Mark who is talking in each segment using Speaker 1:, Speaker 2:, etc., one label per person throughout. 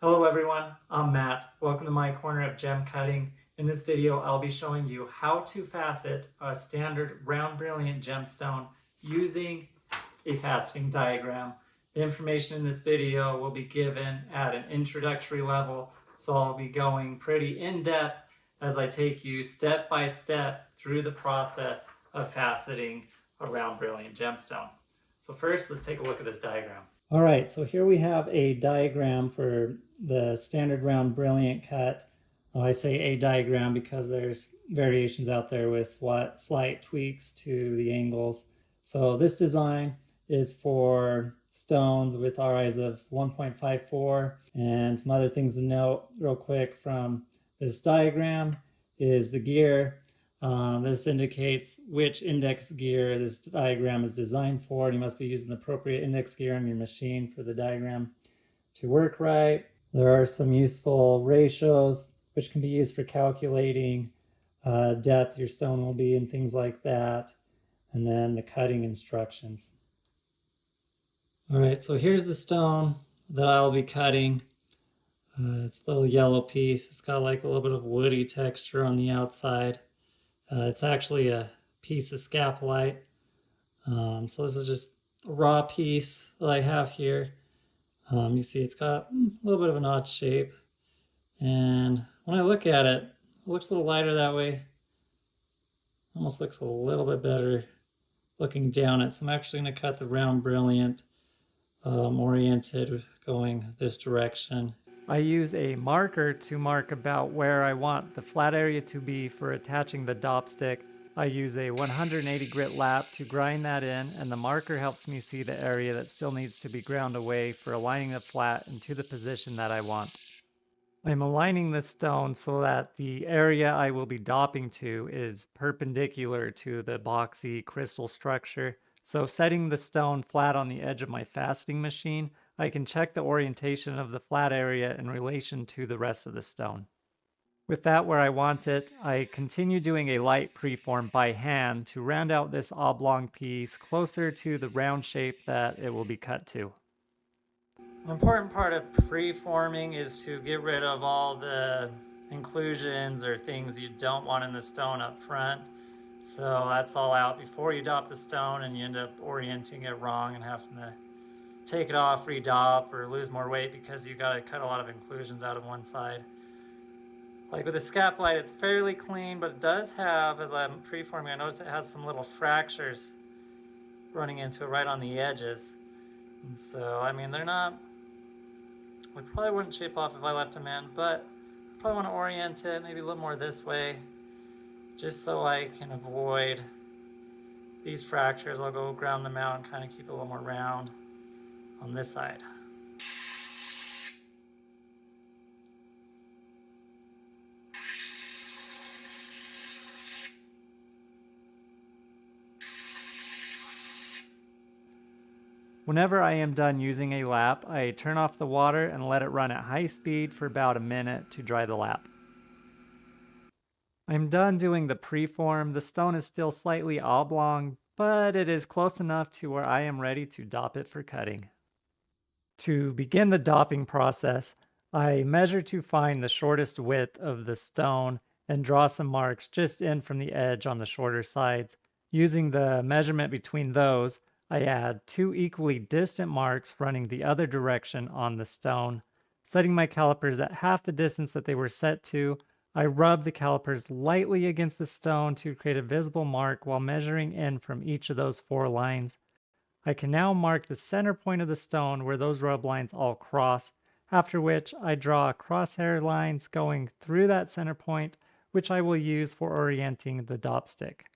Speaker 1: Hello everyone, I'm Matt. Welcome to my corner of gem cutting. In this video, I'll be showing you how to facet a standard round brilliant gemstone using a faceting diagram. The information in this video will be given at an introductory level, so I'll be going pretty in-depth as I take you step by step through the process of faceting a round brilliant gemstone. So first, let's take a look at this diagram. All right, so here we have a diagram for the standard round brilliant cut. I say a diagram because there's variations out there with slight tweaks to the angles. So this design is for stones with RIs of 1.54, and some other things to note real quick from this diagram is the gear. This indicates which index gear this diagram is designed for. You must be using the appropriate index gear on your machine for the diagram to work right. There are some useful ratios which can be used for calculating depth your stone will be and things like that. And then the cutting instructions. All right, so here's the stone that I'll be cutting. It's a little yellow piece. It's got like a little bit of woody texture on the outside. It's actually a piece of scapolite. So this is just a raw piece that I have here. You see it's got a little bit of an odd shape. And when I look at it, it looks a little lighter that way. Almost looks a little bit better looking down it. So I'm actually going to cut the round brilliant oriented going this direction. I use a marker to mark about where I want the flat area to be for attaching the dop stick. I use a 180 grit lap to grind that in, and the marker helps me see the area that still needs to be ground away for aligning the flat into the position that I want. I'm aligning the stone so that the area I will be dopping to is perpendicular to the boxy crystal structure. So setting the stone flat on the edge of my faceting machine, I can check the orientation of the flat area in relation to the rest of the stone. With that where I want it, I continue doing a light preform by hand to round out this oblong piece closer to the round shape that it will be cut to. An important part of preforming is to get rid of all the inclusions or things you don't want in the stone up front. So that's all out before you dop the stone, and you end up orienting it wrong and having to take it off, redop, or lose more weight because you got to cut a lot of inclusions out of one side. Like with the scapolite, it's fairly clean, but it does have, as I'm preforming, I noticed it has some little fractures running into it right on the edges. And so, I mean, they're not, we probably wouldn't shape off if I left them in, but I probably want to orient it maybe a little more this way, just so I can avoid these fractures. I'll go ground them out and kind of keep it a little more round on this side. Whenever I am done using a lap, I turn off the water and let it run at high speed for about a minute to dry the lap. I'm done doing the preform. The stone is still slightly oblong, but it is close enough to where I am ready to dop it for cutting. To begin the dopping process, I measure to find the shortest width of the stone and draw some marks just in from the edge on the shorter sides. Using the measurement between those, I add 2 equally distant marks running the other direction on the stone. Setting my calipers at half the distance that they were set to, I rub the calipers lightly against the stone to create a visible mark while measuring in from each of those 4 lines. I can now mark the center point of the stone where those rub lines all cross, after which I draw crosshair lines going through that center point, which I will use for orienting the dop stick.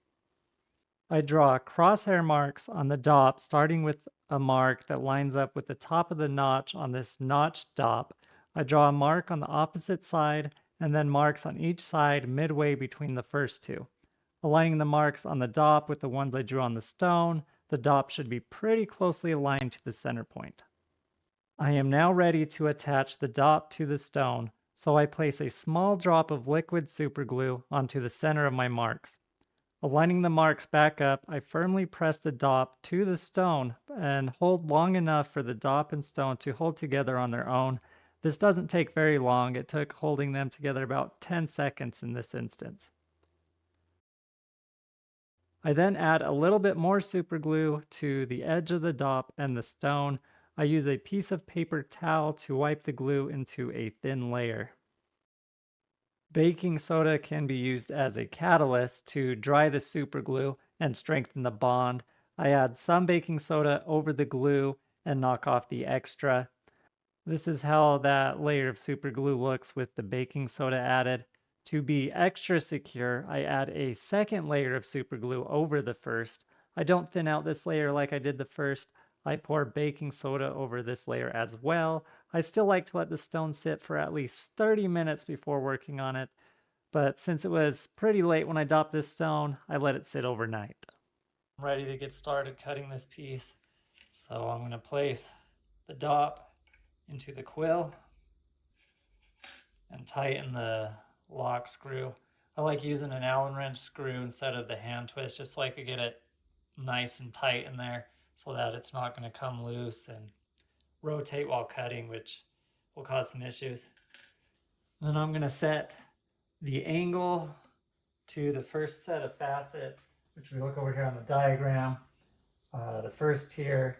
Speaker 1: I draw crosshair marks on the dop, starting with a mark that lines up with the top of the notch on this notched dop. I draw a mark on the opposite side, and then marks on each side midway between the first 2. Aligning the marks on the dop with the ones I drew on the stone, the dop should be pretty closely aligned to the center point. I am now ready to attach the dop to the stone, so I place a small drop of liquid superglue onto the center of my marks. Aligning the marks back up, I firmly press the dop to the stone and hold long enough for the dop and stone to hold together on their own. This doesn't take very long. It took holding them together about 10 seconds in this instance. I then add a little bit more super glue to the edge of the dop and the stone. I use a piece of paper towel to wipe the glue into a thin layer. Baking soda can be used as a catalyst to dry the super glue and strengthen the bond. I add some baking soda over the glue and knock off the extra. This is how that layer of super glue looks with the baking soda added. To be extra secure, I add a second layer of super glue over the first. I don't thin out this layer like I did the first. I pour baking soda over this layer as well. I still like to let the stone sit for at least 30 minutes before working on it, but since it was pretty late when I dopped this stone, I let it sit overnight. I'm ready to get started cutting this piece, so I'm going to place the dop into the quill and tighten the lock screw. I like using an Allen wrench screw instead of the hand twist, just so I could get it nice and tight in there so that it's not going to come loose and rotate while cutting, which will cause some issues. Then I'm going to set the angle to the first set of facets, which we look over here on the diagram. The first tier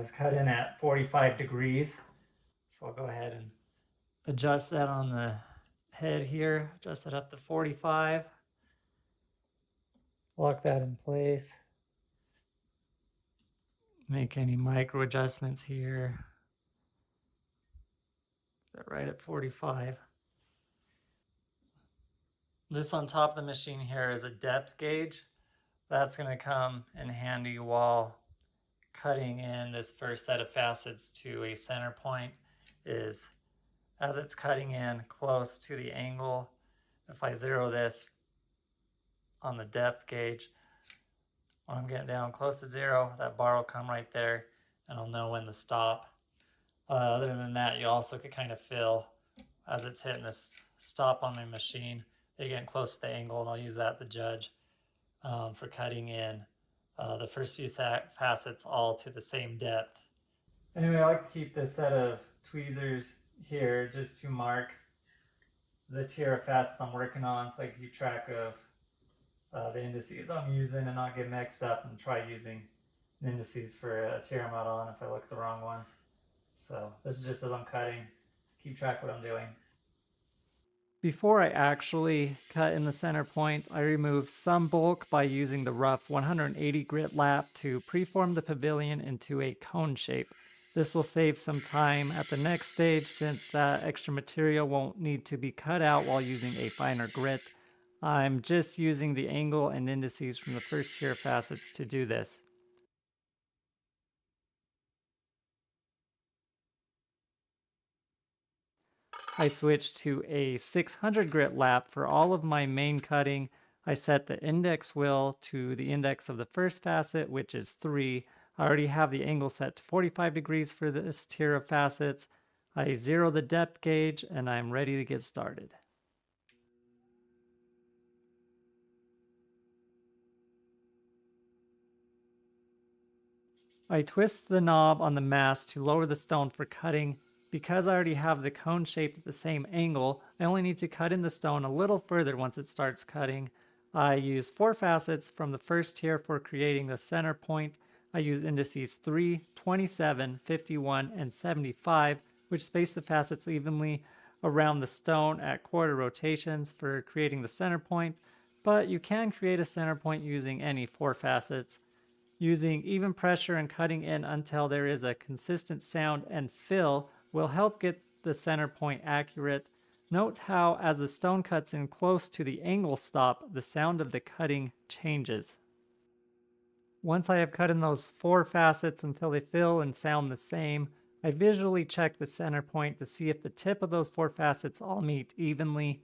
Speaker 1: is cut in at 45 degrees. So I'll go ahead and adjust that on the head here, adjust it up to 45. Lock that in place. Make any micro adjustments here. That right at 45. This on top of the machine here is a depth gauge. That's going to come in handy while cutting in this first set of facets to a center point. Is as it's cutting in close to the angle, if I zero this on the depth gauge, when I'm getting down close to zero, that bar will come right there and I'll know when to stop. Other than that, you also could kind of feel as it's hitting this stop on my machine, they're getting close to the angle, and I'll use that to judge for cutting in the first few facets all to the same depth. Anyway, I like to keep this set of tweezers here just to mark the tier of facets I'm working on, so I can keep track of the indices I'm using and not get mixed up and try using the indices for a tier I'm not on if I look at the wrong ones. So this is just as I'm cutting, keep track of what I'm doing. Before I actually cut in the center point, I remove some bulk by using the rough 180 grit lap to preform the pavilion into a cone shape. This will save some time at the next stage since that extra material won't need to be cut out while using a finer grit. I'm just using the angle and indices from the first tier facets to do this. I switched to a 600 grit lap for all of my main cutting. I set the index wheel to the index of the first facet, which is 3. I already have the angle set to 45 degrees for this tier of facets. I zero the depth gauge and I'm ready to get started. I twist the knob on the mast to lower the stone for cutting. Because I already have the cone shaped at the same angle, I only need to cut in the stone a little further once it starts cutting. I use 4 facets from the first tier for creating the center point. I use indices 3, 27, 51, and 75, which space the facets evenly around the stone at quarter rotations for creating the center point, but you can create a center point using any 4 facets. Using even pressure and cutting in until there is a consistent sound and fill will help get the center point accurate. Note how as the stone cuts in close to the angle stop, the sound of the cutting changes. Once I have cut in those 4 facets until they fill and sound the same, I visually check the center point to see if the tip of those 4 facets all meet evenly.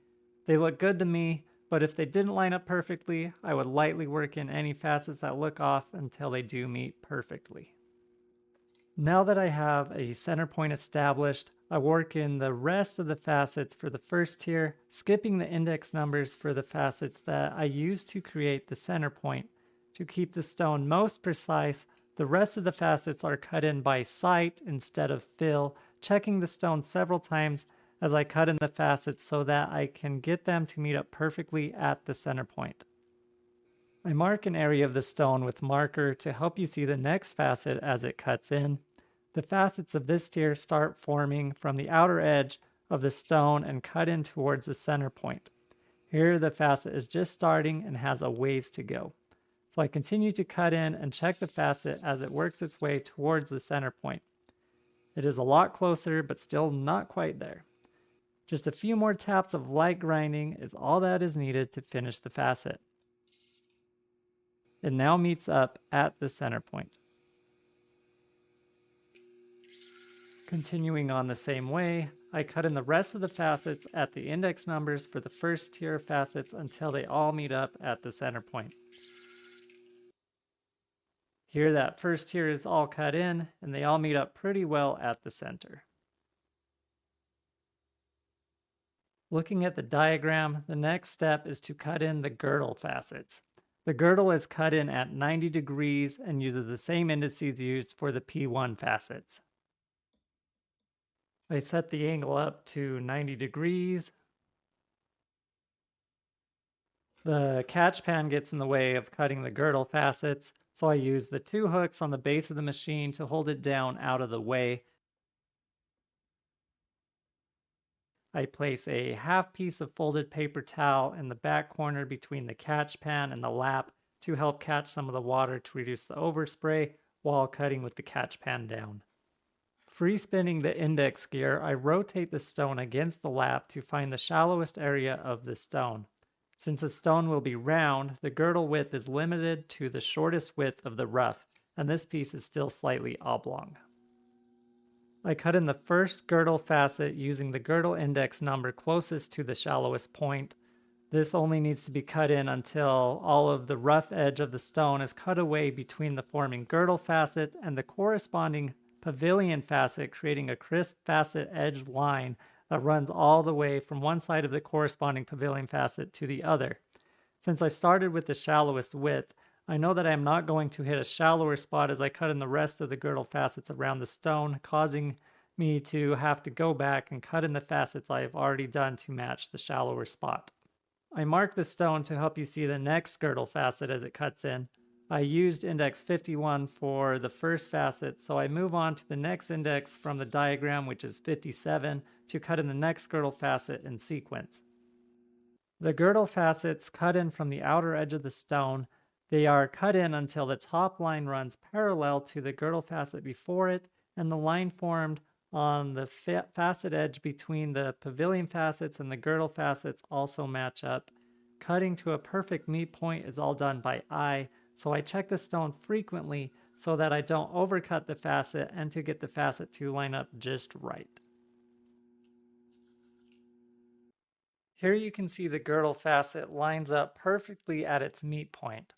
Speaker 1: They look good to me, but if they didn't line up perfectly, I would lightly work in any facets that look off until they do meet perfectly. Now that I have a center point established, I work in the rest of the facets for the first tier, skipping the index numbers for the facets that I use to create the center point. To keep the stone most precise, the rest of the facets are cut in by sight instead of fill checking the stone several times as I cut in the facets so that I can get them to meet up perfectly at the center point. I mark an area of the stone with marker to help you see the next facet as it cuts in. The facets of this tier start forming from the outer edge of the stone and cut in towards the center point. Here the facet is just starting and has a ways to go. So I continue to cut in and check the facet as it works its way towards the center point. It is a lot closer, but still not quite there. Just a few more taps of light grinding is all that is needed to finish the facet. It now meets up at the center point. Continuing on the same way, I cut in the rest of the facets at the index numbers for the first tier of facets until they all meet up at the center point. Here that first tier is all cut in and they all meet up pretty well at the center. Looking at the diagram, the next step is to cut in the girdle facets. The girdle is cut in at 90 degrees and uses the same indices used for the P1 facets. I set the angle up to 90 degrees. The catch pan gets in the way of cutting the girdle facets, so I use the 2 hooks on the base of the machine to hold it down out of the way. I place a half piece of folded paper towel in the back corner between the catch pan and the lap to help catch some of the water to reduce the overspray while cutting with the catch pan down. Free spinning the index gear, I rotate the stone against the lap to find the shallowest area of the stone. Since the stone will be round, the girdle width is limited to the shortest width of the rough, and this piece is still slightly oblong. I cut in the first girdle facet using the girdle index number closest to the shallowest point. This only needs to be cut in until all of the rough edge of the stone is cut away between the forming girdle facet and the corresponding pavilion facet, creating a crisp facet edge line that runs all the way from one side of the corresponding pavilion facet to the other. Since I started with the shallowest width, I know that I am not going to hit a shallower spot as I cut in the rest of the girdle facets around the stone, causing me to have to go back and cut in the facets I have already done to match the shallower spot. I mark the stone to help you see the next girdle facet as it cuts in. I used index 51 for the first facet, so I move on to the next index from the diagram, which is 57, to cut in the next girdle facet in sequence. The girdle facets cut in from the outer edge of the stone. They are cut in until the top line runs parallel to the girdle facet before it, and the line formed on the facet edge between the pavilion facets and the girdle facets also match up. Cutting to a perfect meet point is all done by eye, so I check the stone frequently so that I don't overcut the facet and to get the facet to line up just right. Here you can see the girdle facet lines up perfectly at its meet point.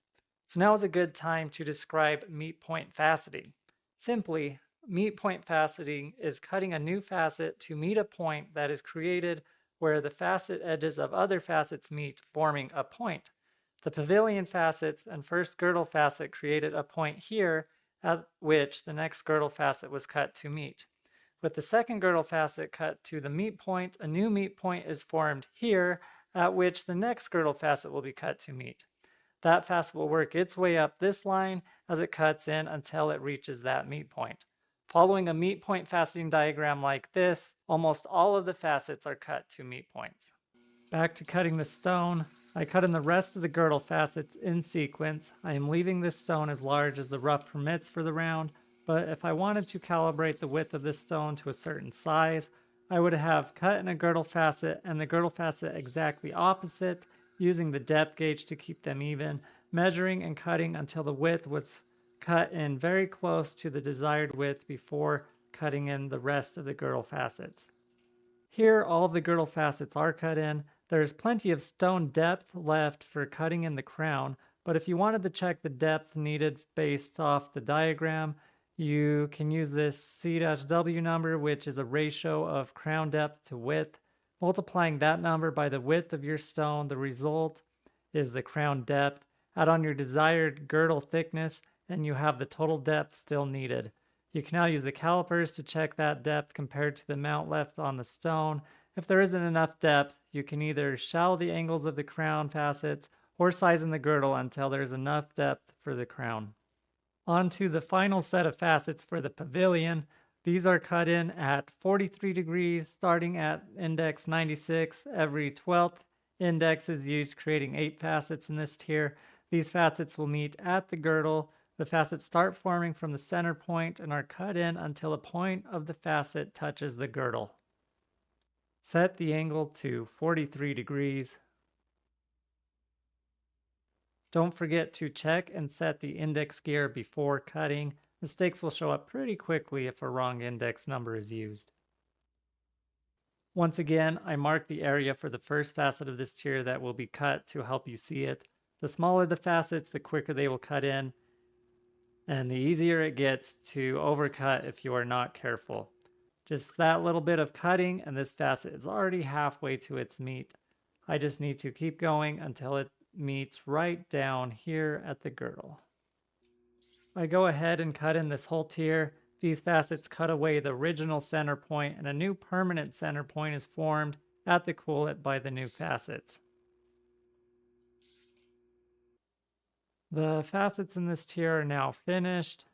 Speaker 1: So now is a good time to describe meet point faceting. Simply, meet point faceting is cutting a new facet to meet a point that is created where the facet edges of other facets meet, forming a point. The pavilion facets and first girdle facet created a point here at which the next girdle facet was cut to meet. With the second girdle facet cut to the meet point, a new meet point is formed here at which the next girdle facet will be cut to meet. That facet will work its way up this line as it cuts in until it reaches that meet point. Following a meet point faceting diagram like this, almost all of the facets are cut to meet points. Back to cutting the stone, I cut in the rest of the girdle facets in sequence. I am leaving this stone as large as the rough permits for the round, but if I wanted to calibrate the width of this stone to a certain size, I would have cut in a girdle facet and the girdle facet exactly opposite, using the depth gauge to keep them even, measuring and cutting until the width was cut in very close to the desired width before cutting in the rest of the girdle facets. Here all of the girdle facets are cut in. There is plenty of stone depth left for cutting in the crown, but if you wanted to check the depth needed based off the diagram, you can use this C-W number, which is a ratio of crown depth to width. Multiplying that number by the width of your stone, the result is the crown depth. Add on your desired girdle thickness, and you have the total depth still needed. You can now use the calipers to check that depth compared to the amount left on the stone. If there isn't enough depth, you can either shallow the angles of the crown facets or size in the girdle until there's enough depth for the crown. On to the final set of facets for the pavilion. These are cut in at 43 degrees, starting at index 96. Every 12th index is used, creating 8 facets in this tier. These facets will meet at the girdle. The facets start forming from the center point and are cut in until a point of the facet touches the girdle. Set the angle to 43 degrees. Don't forget to check and set the index gear before cutting. Mistakes will show up pretty quickly if a wrong index number is used. Once again, I marked the area for the first facet of this tier that will be cut to help you see it. The smaller the facets, the quicker they will cut in, and the easier it gets to overcut if you are not careful. Just that little bit of cutting and this facet is already halfway to its meat. I just need to keep going until it meets right down here at the girdle. I go ahead and cut in this whole tier. These facets cut away the original center point and a new permanent center point is formed at the coulet by the new facets. The facets in this tier are now finished.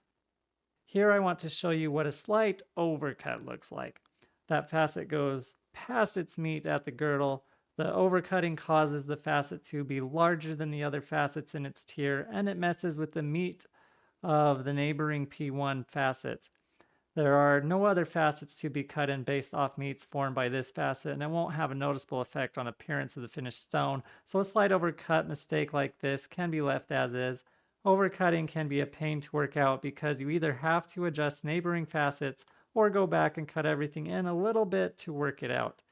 Speaker 1: Here I want to show you what a slight overcut looks like. That facet goes past its meat at the girdle. The overcutting causes the facet to be larger than the other facets in its tier, and it messes with the meat of the neighboring P1 facets. There are no other facets to be cut in based off meats formed by this facet, and it won't have a noticeable effect on appearance of the finished stone, so a slight overcut mistake like this can be left as is. Overcutting can be a pain to work out because you either have to adjust neighboring facets or go back and cut everything in a little bit to work it out.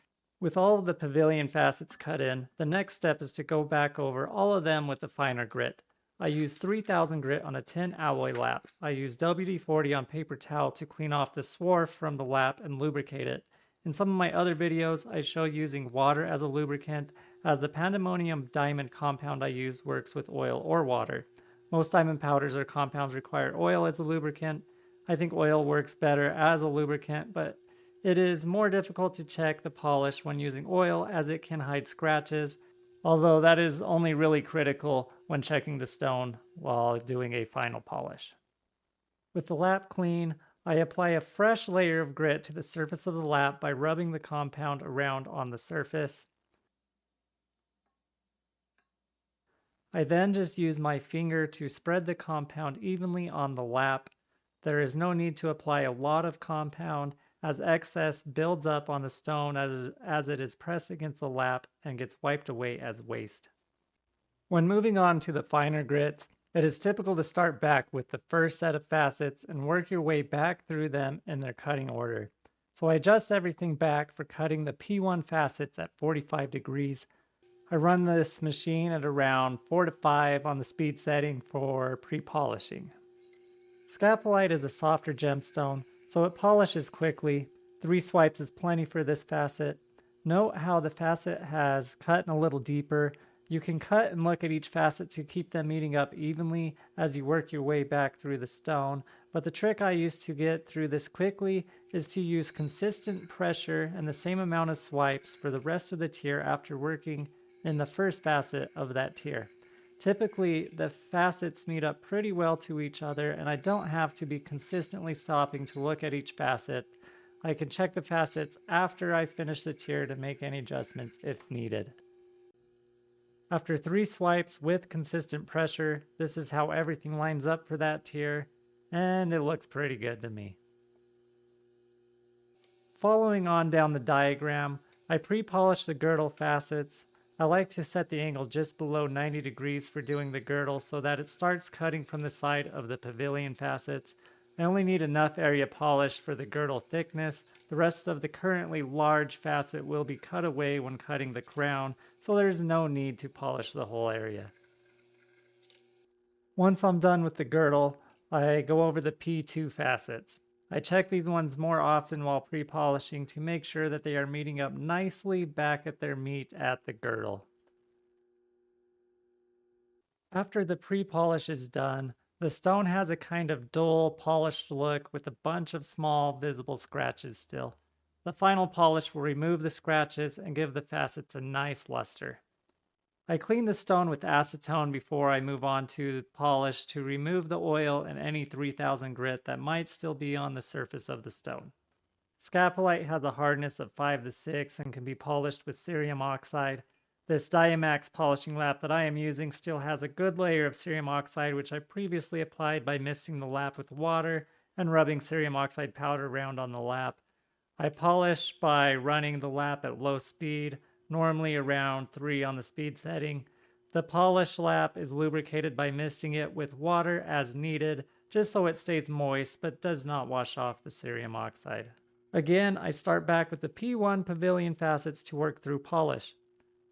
Speaker 1: With all of the pavilion facets cut in, the next step is to go back over all of them with a finer grit. I used 3000 grit on a tin alloy lap. I used WD-40 on paper towel to clean off the swarf from the lap and lubricate it. In some of my other videos, I show using water as a lubricant, as the pandemonium diamond compound I use works with oil or water. Most diamond powders or compounds require oil as a lubricant. I think oil works better as a lubricant, but it is more difficult to check the polish when using oil as it can hide scratches, although that is only really critical when checking the stone while doing a final polish. With the lap clean, I apply a fresh layer of grit to the surface of the lap by rubbing the compound around on the surface. I then just use my finger to spread the compound evenly on the lap. There is no need to apply a lot of compound as excess builds up on the stone as it is pressed against the lap and gets wiped away as waste. When moving on to the finer grits, it is typical to start back with the first set of facets and work your way back through them in their cutting order. So I adjust everything back for cutting the P1 facets at 45 degrees. I run this machine at around 4 to 5 on the speed setting for pre-polishing. Scapolite is a softer gemstone, so it polishes quickly. 3 swipes is plenty for this facet. Note how the facet has cut in a little deeper. You can cut and look at each facet to keep them meeting up evenly as you work your way back through the stone, but the trick I use to get through this quickly is to use consistent pressure and the same amount of swipes for the rest of the tier after working in the first facet of that tier. Typically, the facets meet up pretty well to each other, and I don't have to be consistently stopping to look at each facet. I can check the facets after I finish the tier to make any adjustments if needed. After 3 swipes with consistent pressure, this is how everything lines up for that tier, and it looks pretty good to me. Following on down the diagram, I pre-polish the girdle facets. I like to set the angle just below 90 degrees for doing the girdle so that it starts cutting from the side of the pavilion facets. I only need enough area polished for the girdle thickness. The rest of the currently large facet will be cut away when cutting the crown, so there's no need to polish the whole area. Once I'm done with the girdle, I go over the P2 facets. I check these ones more often while pre-polishing to make sure that they are meeting up nicely back at their meat at the girdle. After the pre-polish is done, The stone has a kind of dull, polished look with a bunch of small, visible scratches still. The final polish will remove the scratches and give the facets a nice luster. I clean the stone with acetone before I move on to the polish to remove the oil and any 3000 grit that might still be on the surface of the stone. Scapolite has a hardness of 5 to 6 and can be polished with cerium oxide. This Diamax polishing lap that I am using still has a good layer of cerium oxide, which I previously applied by misting the lap with water and rubbing cerium oxide powder around on the lap. I polish by running the lap at low speed, normally around 3 on the speed setting. The polish lap is lubricated by misting it with water as needed, just so it stays moist but does not wash off the cerium oxide. Again, I start back with the P1 Pavilion facets to work through polish.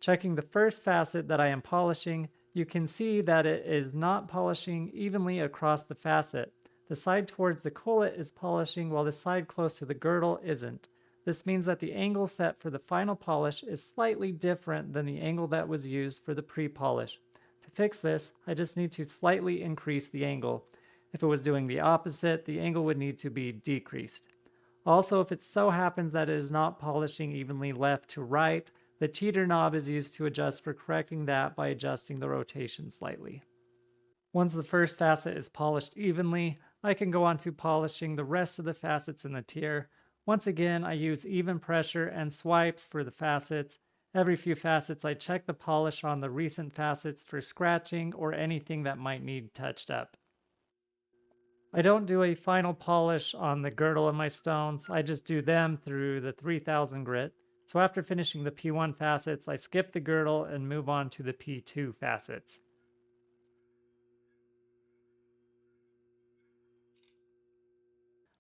Speaker 1: Checking the first facet that I am polishing, you can see that it is not polishing evenly across the facet. The side towards the collet is polishing while the side close to the girdle isn't. This means that the angle set for the final polish is slightly different than the angle that was used for the pre-polish. To fix this, I just need to slightly increase the angle. If it was doing the opposite, the angle would need to be decreased. Also, if it so happens that it is not polishing evenly left to right, the cheater knob is used to adjust for correcting that by adjusting the rotation slightly. Once the first facet is polished evenly, I can go on to polishing the rest of the facets in the tier. Once again, I use even pressure and swipes for the facets. Every few facets, I check the polish on the recent facets for scratching or anything that might need touched up. I don't do a final polish on the girdle of my stones, I just do them through the 3000 grit. So after finishing the P1 facets, I skip the girdle and move on to the P2 facets.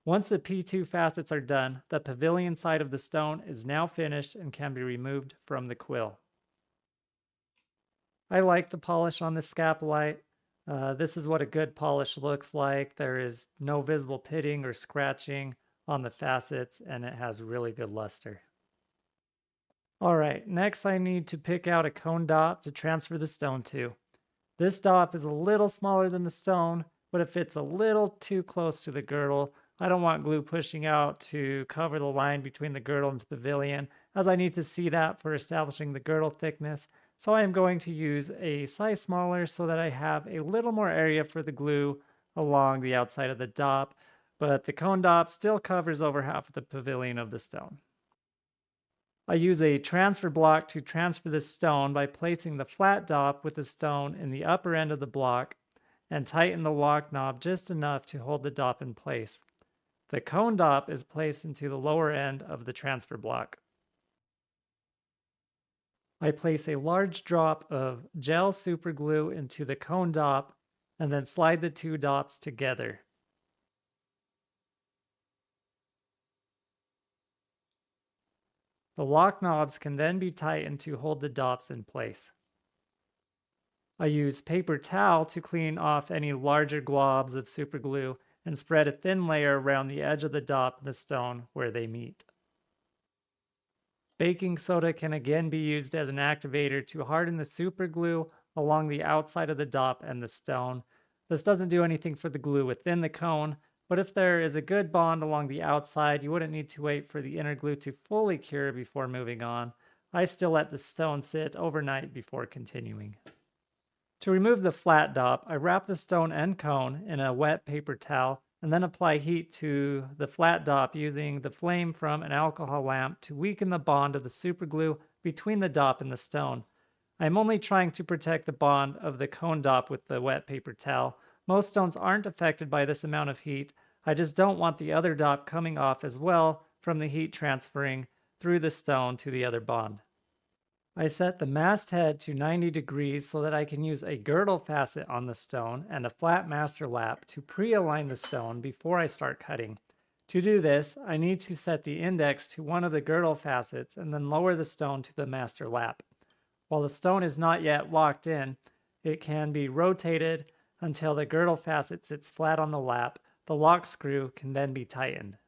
Speaker 1: Once the P2 facets are done, the pavilion side of the stone is now finished and can be removed from the quill. I like the polish on this scapolite. This is what a good polish looks like. There is no visible pitting or scratching on the facets, and it has really good luster. Alright, next I need to pick out a cone dop to transfer the stone to. This dop is a little smaller than the stone, but it fits a little too close to the girdle. I don't want glue pushing out to cover the line between the girdle and the pavilion, as I need to see that for establishing the girdle thickness. So I am going to use a size smaller so that I have a little more area for the glue along the outside of the dop, but the cone dop still covers over half of the pavilion of the stone. I use a transfer block to transfer the stone by placing the flat dop with the stone in the upper end of the block and tighten the lock knob just enough to hold the dop in place. The cone dop is placed into the lower end of the transfer block. I place a large drop of gel super glue into the cone dop and then slide the two dops together. The lock knobs can then be tightened to hold the dops in place. I use paper towel to clean off any larger globs of super glue and spread a thin layer around the edge of the dop and the stone where they meet. Baking soda can again be used as an activator to harden the super glue along the outside of the dop and the stone. This doesn't do anything for the glue within the cone, but if there is a good bond along the outside, you wouldn't need to wait for the inner glue to fully cure before moving on. I still let the stone sit overnight before continuing. To remove the flat dop, I wrap the stone and cone in a wet paper towel and then apply heat to the flat dop using the flame from an alcohol lamp to weaken the bond of the superglue between the dop and the stone. I'm only trying to protect the bond of the cone dop with the wet paper towel. Most stones aren't affected by this amount of heat. I just don't want the other dop coming off as well from the heat transferring through the stone to the other bond. I set the masthead to 90 degrees so that I can use a girdle facet on the stone and a flat master lap to pre-align the stone before I start cutting. To do this, I need to set the index to one of the girdle facets and then lower the stone to the master lap. While the stone is not yet locked in, it can be rotated until the girdle facet sits flat on the lap. The lock screw can then be tightened.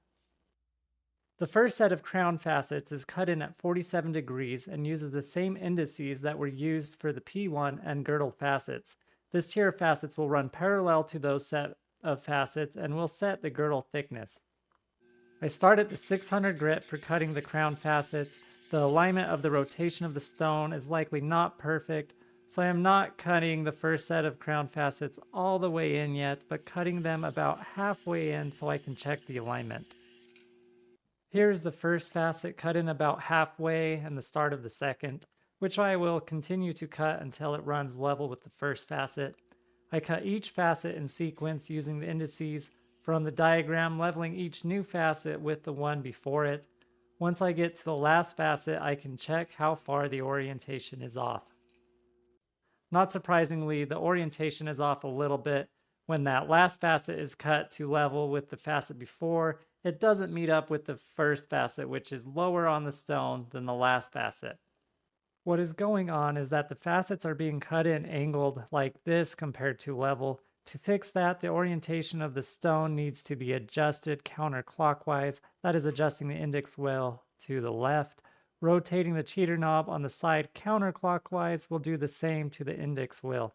Speaker 1: The first set of crown facets is cut in at 47 degrees and uses the same indices that were used for the P1 and girdle facets. This tier of facets will run parallel to those set of facets and will set the girdle thickness. I start at the 600 grit for cutting the crown facets. The alignment of the rotation of the stone is likely not perfect, so I am not cutting the first set of crown facets all the way in yet, but cutting them about halfway in so I can check the alignment. Here's the first facet cut in about halfway and the start of the second, which I will continue to cut until it runs level with the first facet. I cut each facet in sequence using the indices from the diagram, leveling each new facet with the one before it. Once I get to the last facet, I can check how far the orientation is off. Not surprisingly, the orientation is off a little bit. When that last facet is cut to level with the facet before, it doesn't meet up with the first facet, which is lower on the stone than the last facet. What is going on is that the facets are being cut in angled like this compared to level. To fix that, the orientation of the stone needs to be adjusted counterclockwise. That is adjusting the index wheel to the left. Rotating the cheater knob on the side counterclockwise will do the same to the index wheel.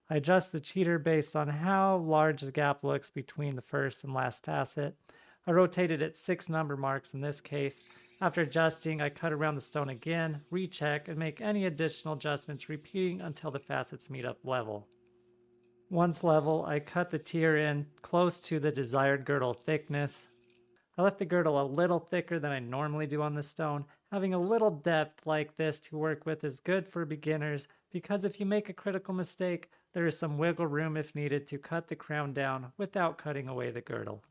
Speaker 1: I adjust the cheater based on how large the gap looks between the first and last facet. I rotated at 6 number marks in this case. After adjusting, I cut around the stone again, recheck, and make any additional adjustments, repeating until the facets meet up level. Once level, I cut the tier in close to the desired girdle thickness. I left the girdle a little thicker than I normally do on the stone. Having a little depth like this to work with is good for beginners because if you make a critical mistake, there is some wiggle room if needed to cut the crown down without cutting away the girdle.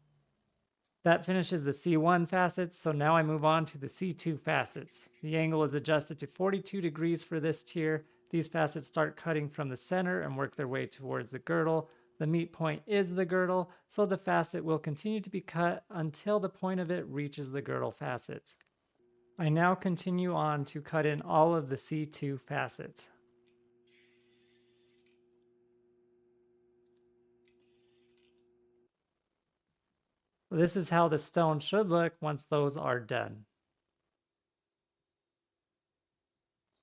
Speaker 1: That finishes the C1 facets, so now I move on to the C2 facets. The angle is adjusted to 42 degrees for this tier. These facets start cutting from the center and work their way towards the girdle. The meet point is the girdle, so the facet will continue to be cut until the point of it reaches the girdle facets. I now continue on to cut in all of the C2 facets. This is how the stone should look once those are done.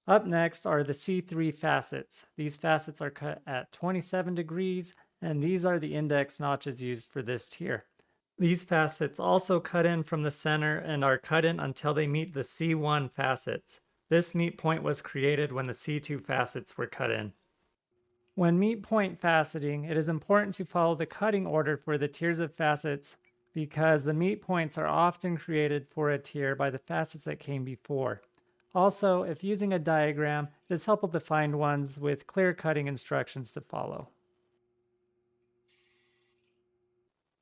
Speaker 1: Up next are the C3 facets. These facets are cut at 27 degrees, and these are the index notches used for this tier. These facets also cut in from the center and are cut in until they meet the C1 facets. This meet point was created when the C2 facets were cut in. When meet point faceting, it is important to follow the cutting order for the tiers of facets because the meet points are often created for a tier by the facets that came before. Also, if using a diagram, it is helpful to find ones with clear cutting instructions to follow.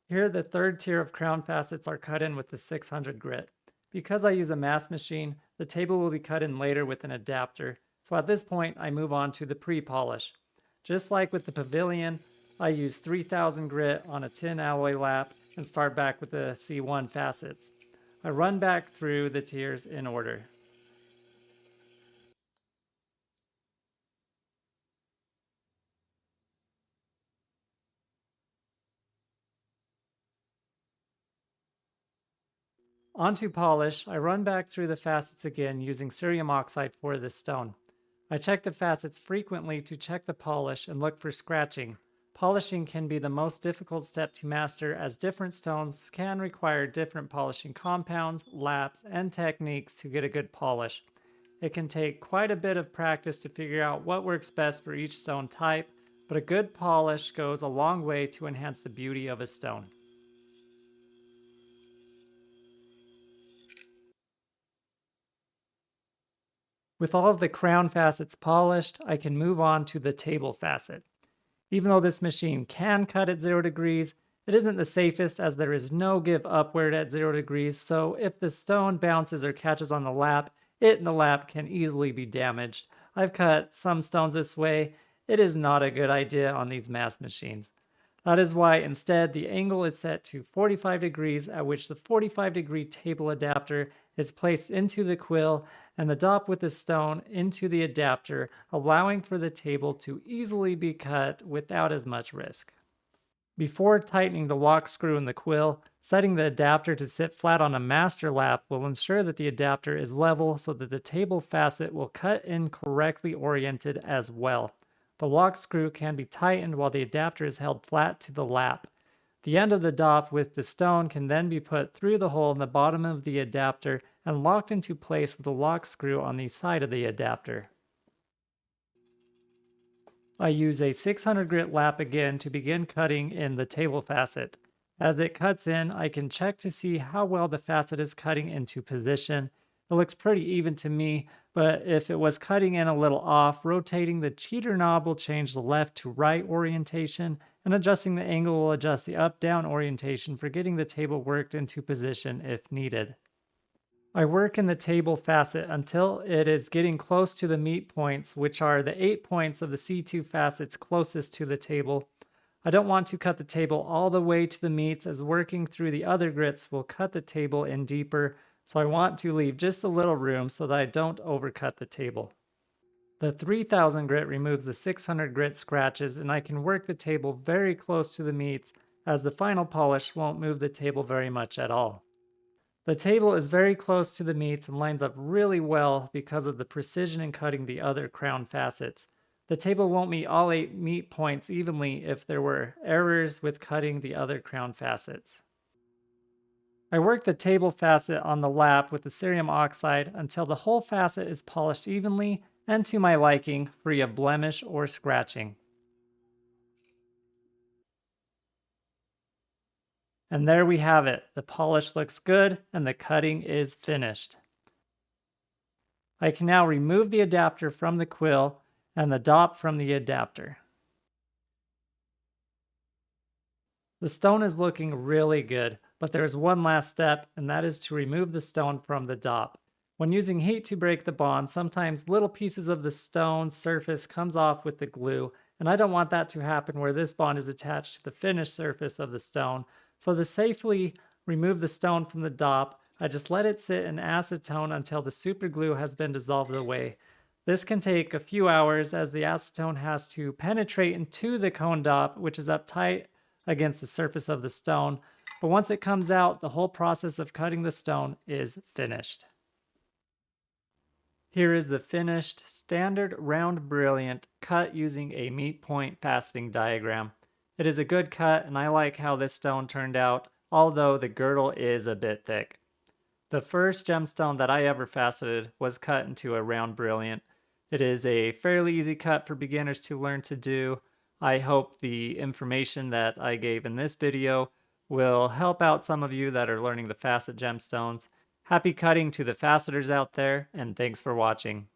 Speaker 1: Here, the third tier of crown facets are cut in with the 600 grit. Because I use a mass machine, the table will be cut in later with an adapter, so at this point I move on to the pre-polish. Just like with the pavilion, I use 3000 grit on a tin alloy lap and start back with the C1 facets. I run back through the tiers in order. Onto polish, I run back through the facets again using cerium oxide for this stone. I check the facets frequently to check the polish and look for scratching. Polishing can be the most difficult step to master as different stones can require different polishing compounds, laps, and techniques to get a good polish. It can take quite a bit of practice to figure out what works best for each stone type, but a good polish goes a long way to enhance the beauty of a stone. With all of the crown facets polished, I can move on to the table facet. Even though this machine can cut at 0 degrees, it isn't the safest as there is no give upward at 0 degrees, so if the stone bounces or catches on the lap, it and the lap can easily be damaged. I've cut some stones this way. It is not a good idea on these mass machines. That is why instead the angle is set to 45 degrees at which the 45-degree table adapter is placed into the quill and the dop with the stone into the adapter, allowing for the table to easily be cut without as much risk. Before tightening the lock screw in the quill, setting the adapter to sit flat on a master lap will ensure that the adapter is level so that the table facet will cut in correctly oriented as well. The lock screw can be tightened while the adapter is held flat to the lap. The end of the dop with the stone can then be put through the hole in the bottom of the adapter and locked into place with a lock screw on the side of the adapter. I use a 600 grit lap again to begin cutting in the table facet. As it cuts in, I can check to see how well the facet is cutting into position. It looks pretty even to me, but if it was cutting in a little off, rotating the cheater knob will change the left to right orientation, and adjusting the angle will adjust the up-down orientation for getting the table worked into position if needed. I work in the table facet until it is getting close to the meet points, which are the 8 points of the C2 facets closest to the table. I don't want to cut the table all the way to the meets, as working through the other grits will cut the table in deeper, so I want to leave just a little room so that I don't overcut the table. The 3000 grit removes the 600 grit scratches, and I can work the table very close to the meets, as the final polish won't move the table very much at all. The table is very close to the meets and lines up really well because of the precision in cutting the other crown facets. The table won't meet all 8 meet points evenly if there were errors with cutting the other crown facets. I work the table facet on the lap with the cerium oxide until the whole facet is polished evenly and to my liking, free of blemish or scratching. And there we have it. The polish looks good and the cutting is finished. I can now remove the adapter from the quill and the dop from the adapter. The stone is looking really good, but there is one last step, and that is to remove the stone from the dop. When using heat to break the bond, sometimes little pieces of the stone surface comes off with the glue, and I don't want that to happen where this bond is attached to the finished surface of the stone. So to safely remove the stone from the dop, I just let it sit in acetone until the super glue has been dissolved away. This can take a few hours, as the acetone has to penetrate into the cone dop, which is uptight against the surface of the stone. But once it comes out, the whole process of cutting the stone is finished. Here is the finished standard round brilliant cut using a meet point faceting diagram. It is a good cut, and I like how this stone turned out, although the girdle is a bit thick. The first gemstone that I ever faceted was cut into a round brilliant. It is a fairly easy cut for beginners to learn to do. I hope the information that I gave in this video will help out some of you that are learning the facet gemstones. Happy cutting to the facetors out there, and thanks for watching.